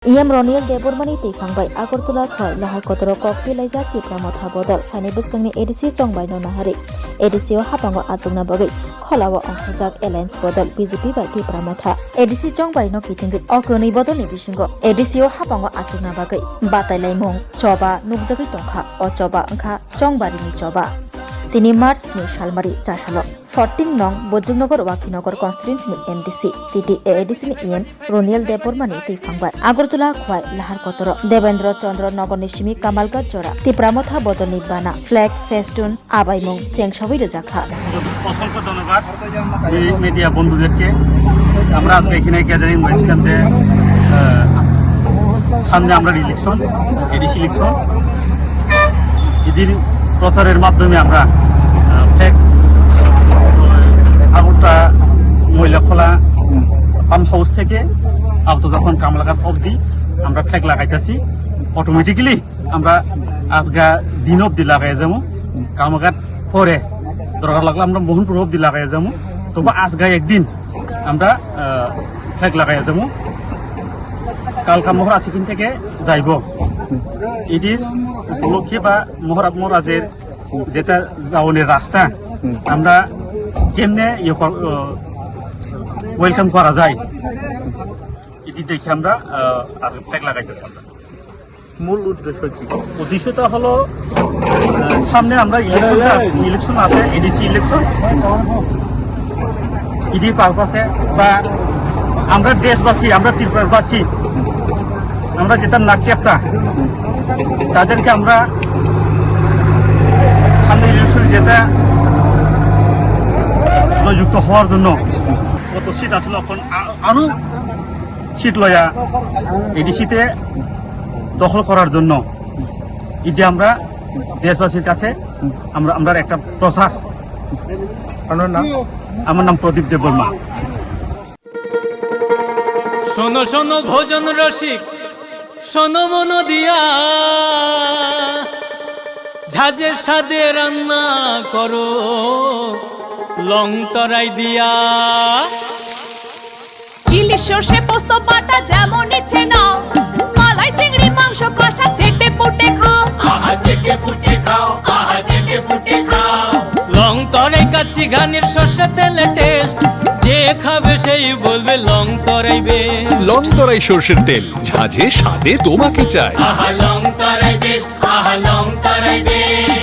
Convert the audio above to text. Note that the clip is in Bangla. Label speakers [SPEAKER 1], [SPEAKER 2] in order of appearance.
[SPEAKER 1] Iyam Roniel Debormani Tifangbai Agartala Khoi Lahar Kotoro Kokti Laijak Tipramotha Bodol Haini Buskangni EDC Chongbai no Nahari EDC o Hapango Achungna Bagai Kholawa Onkhajak Alliance Bodol BJP bai Tipramotha EDC Chongbai no Kitingi Okoni Bodol ni Bisingo EDC o Hapango Achungna Bagai Batai Laimong Choba Nukjagui Tongkha o Choba Angkha Chongbari ni Choba Tini March ni Shalmari Chashalo 14 nong Bojongnagar Wakhinogor constituency ni MDC TD ADC ni Iyam Roniel Debormani Tifangbai Agartala Khoi Lahar Kotoro Devendra Chandra Nagar ni Simi Kamalgat Jora Tipramotha Bodol ni Bana Flag Festoon Abaimong Chengshawi Rejakha
[SPEAKER 2] অসংখ্য ধন্যবাদ মিডিয়া বন্ধুদেরকে আমরা আজকে এখানে গ্যাদারিং হয়েছিলাম যে সামনে আমরা ইলেকশন এডিসি ইলেকশন এদের প্রচারের মাধ্যমে আমরা ফ্ল্যাগ আগরতলা মহিলা খোলা পাম্প হাউস থেকে আপাতত যখন কামলাঘাট অবধি আমরা ফ্ল্যাগ লাগাইতেছি অটোমেটিক্যালি আমরা আজগা দিন অবধি লাগাই যাবো কামলাঘাট পরে দরকার লাগলে আমরা মোহনপুর অবধি লাগাই যাবো তবু আজগায় একদিন আমরা ফ্ল্যাগ লাগাই যাবো কালকা মহর আশিকিন থেকে যাইব এটির উপলক্ষে বা মহারাজের যেটা যাওয়ানের রাস্তা আমরা কেমনে ওয়েলকাম করা যায় এটি দেখে আমরা আজকে ফ্ল্যাগ লাগাইতেছি আমরা মূল উদ্দেশ্যটা হলো সামনে আমরা ইলেকশন আছে এডিসি ইলেকশন ইডি পারপাসে বা আমরা দেশবাসী আমরা ত্রিপুরাবাসী আমরা যেটা নাকচেপ্তা তাদেরকে আমরা সামনে ইলেকশন যেটা যুক্ত হওয়ার জন্য কত সিট আসলে এখন আরো সিট লয়া এডিসিতে দখল করার জন্য এটি আমরা দেশবাসীর কাছে আমরা একটা প্রচার আমার নাম প্রদীপ দেববর্মা
[SPEAKER 3] শোনো শোনো ভোজন রসিক শোনো মন দিয়া ঝাঁঝের স্বাদে রান্না করো লং তরাই দিয়া
[SPEAKER 4] ইলিশ সর্ষে পোস্ত বাটা যেমন ইচ্ছে নাও মালাই চিংড়ি মাংস কষা চেটে পুটে খাও
[SPEAKER 3] আহা চেটে পুটে খাও আহা চেটে পুটে খাও লং তরাই কাচ্চি ঘানির সর্ষে তেলে টেস্ট যে খাবে সেই বলবে লং তরাইবে
[SPEAKER 5] লং তরাই সর্ষের তেল ঝাঁঝে স্বাদে তোমাকে চাই
[SPEAKER 3] আহা লং তরাই বেস্ট আহা লং তরাই বেস্ট